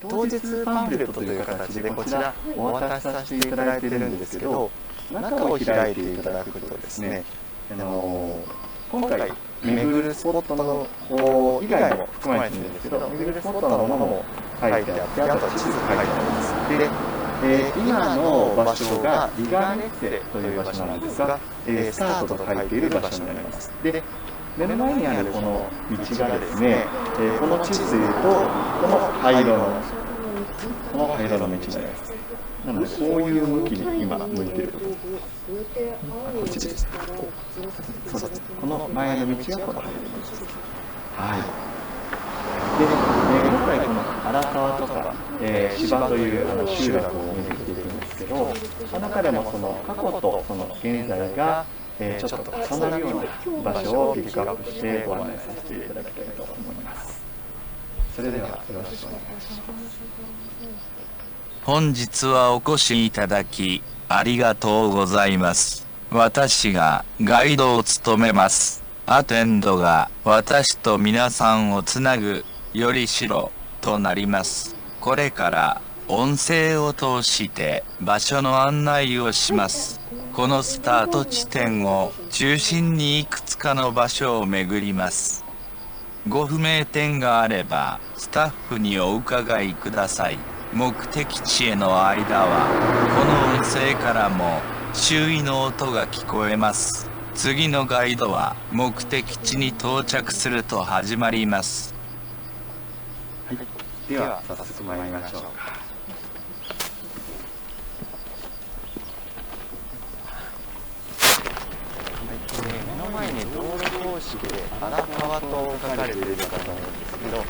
当日パンフレットという形でこちらお渡しさせていただいているんですけど、中を開いていただくとですね、今回巡るスポットの以外も含まれているんですけど、巡るスポットのものも書いてあって、あとは地図書いてあります。で、今の場所がリガネッセという場所なんですが、スタートと書いている場所になります。で、目の前にあるこの道がですね、この地図でいうと、この灰色の道になります。なので、こういう向きに今向いているところ。こっちです。そうです。この前の道がこの灰色の道です。はい。で、今回この荒川とか、芝という集落を巡っていくんですけど、その中でもその過去とその現在がちょっと重なるような場所をピックアップしてご案内させていただきたいと思います。それではよろしくお願いします。本日はお越しいただきありがとうございます。私がガイドを務めます。アテンドが私と皆さんをつなぐよりしろとなります。これから音声を通して場所の案内をします。このスタート地点を中心にいくつかの場所を巡ります。ご不明点があればスタッフにお伺いください。目的地への間はこの音声からも周囲の音が聞こえます。次のガイドは目的地に到着すると始まります。はい、では早速参りましょう。目の前に道路標識で荒川と書かれているかと思うんですけど、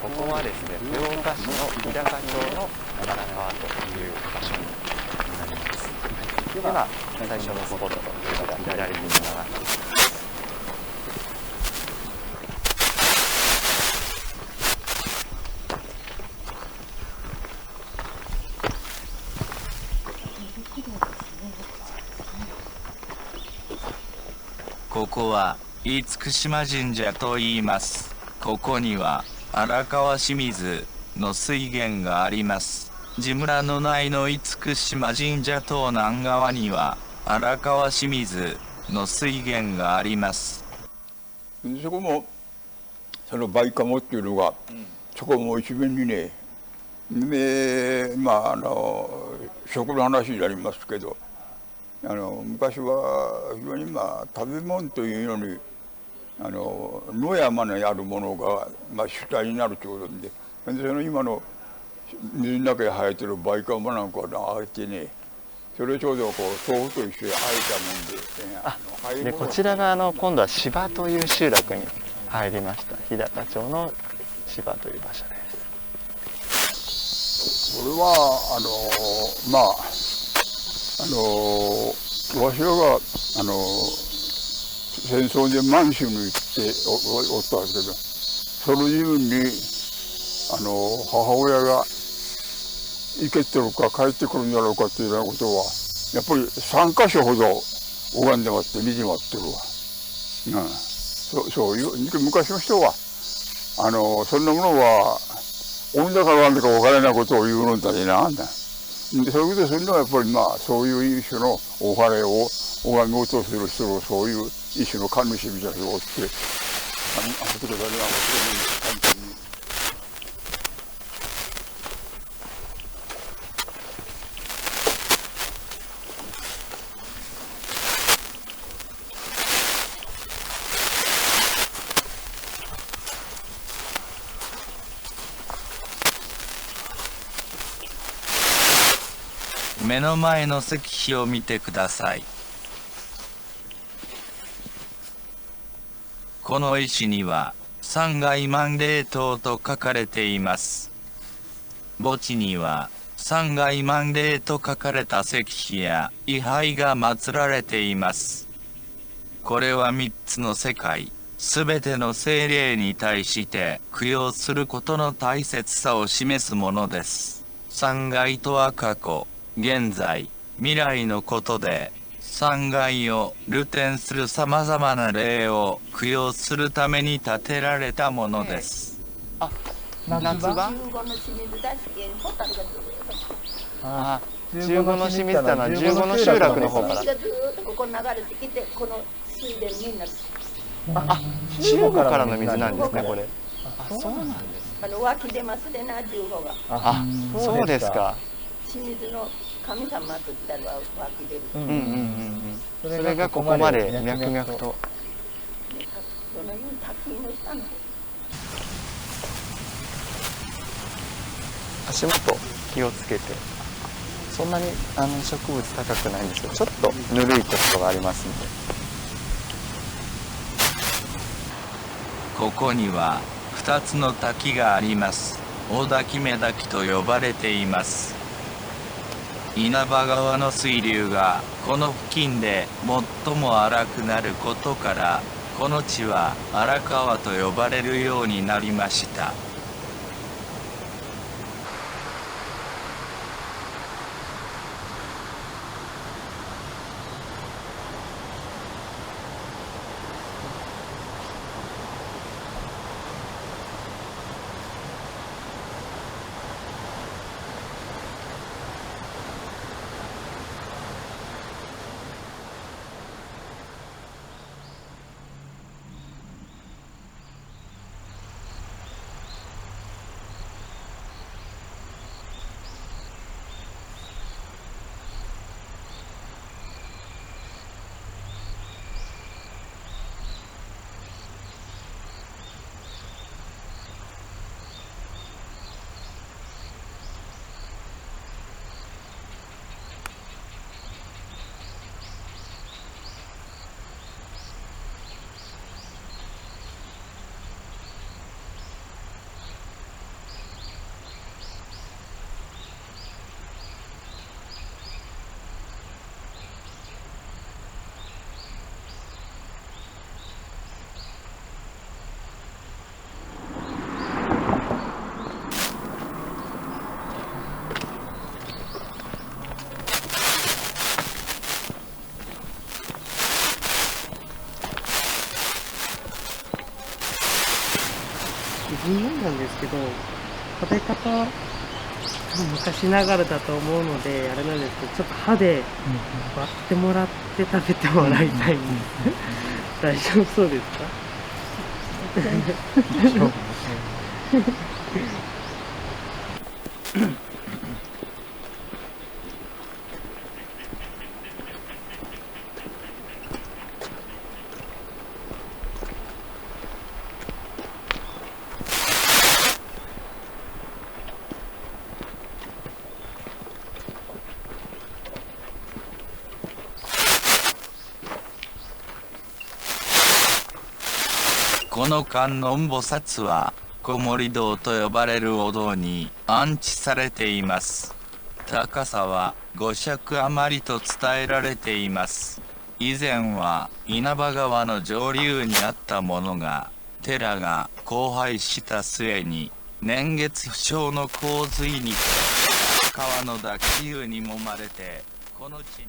ここはですね、豊岡市の日高町の荒川という場所になります。では、最初のスポットというのが左に流れています。ここは厳島神社と言います。ここには荒川清水の水源があります。地村の内の厳島神社と南側には荒川清水の水源があります。そこもそのバイカモっていうのが、そこも一面にね、食の話になりますけど、昔は非常に食べ物というのに野山にあるものが、主体になるということで、その今の水の中に生えてるバイカモなんかがあってね、それをちょうど豆腐と一緒にあえたもんで、でこちらが今度は芝という集落に入りました。日高町の芝という場所です。これはわしらが戦争で満州に行っておったんですけど、その時分に母親が行けてるか帰ってくるんだろうかっていうようなことはやっぱり3カ所ほど拝んでますって見てまってるわ。そういう昔の人はそんなものは女だかなんだか分からないことを言うのだねなんだ。でそういうことするのはやっぱりそういう一種のお祓いを拝み落とする人のそういう一種の神主みたいな人がおって、あそこで誰が本当に。目の前の石碑を見てください。この石には三階万霊塔と書かれています。墓地には三階万霊と書かれた石碑や位牌が祀られています。これは三つの世界、すべての生霊に対して供養することの大切さを示すものです。三階とは過去、現在、未来のことで、三階を流転する様々な霊を供養するために建てられたものです。夏場15の清水大好きにホタルがずーっとあ15の清水ってのは15の集落の方から水がずーっとここに流れてきてこの水田みんな中国からの水なんですねこれ。そうなんです。湧き出ますでな15があそうですか。清水の神様とったら湧き出る。それがここまで脈々と。どのように滝の下の足元気をつけて。そんなに植物高くないんですけど、ちょっとぬるいところがありますので。ここには2つの滝があります。大滝目滝と呼ばれています。稲葉川の水流がこの付近で最も荒くなることから、この地は荒川と呼ばれるようになりました。疑問なんですけど、食べ方は昔ながらだと思うのであれなんですけど、ちょっと歯で割ってもらって食べてもらいたいんです。大丈夫そうですか？大丈夫。この観音菩薩は小森堂と呼ばれるお堂に安置されています。高さは5尺余りと伝えられています。以前は稲葉川の上流にあったものが、寺が荒廃した末に年月不詳の洪水に川の濁流に揉まれてこの地に。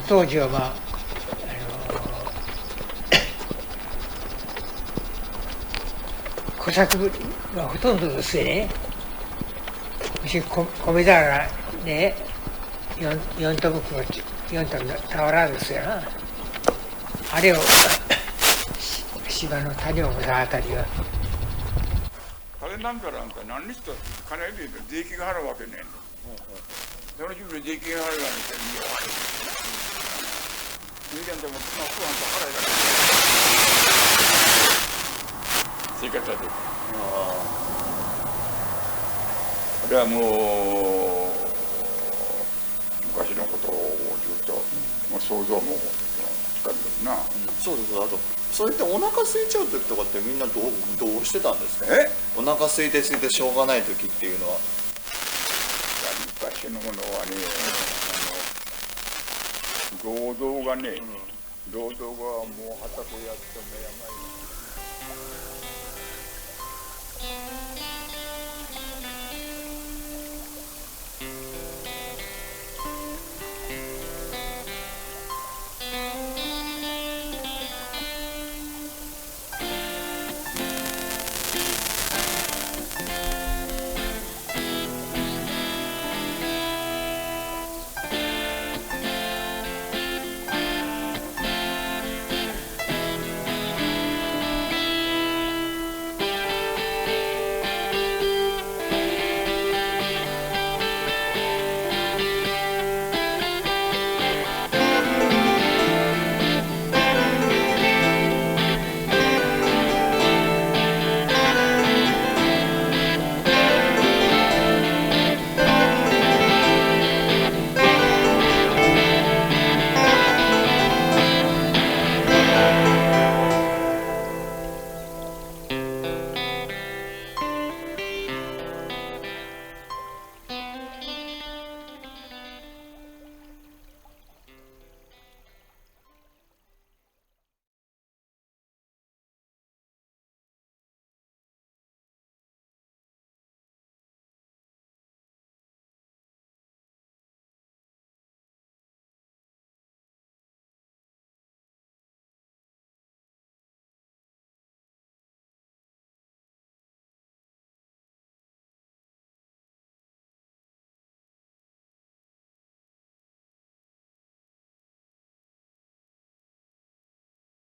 当時はまあ、小作がほとんどですよね。米俵ね、4トン袋、4トンの俵ですよな。あれを芝の谷をさあたりは。金なんか何日と金入れて税金が払うわけねえの。その時分税金が払うわけねえ。人間でも不安と払いが生活はできる。あれはもう昔のことをずっともう想像もかったな。そうです。あとそれってお腹空いちゃう時とかってみんなどうしてたんですか？お腹空いてしょうがない時っていうのは。昔のものはね、労働がもう畑やってもやばいな。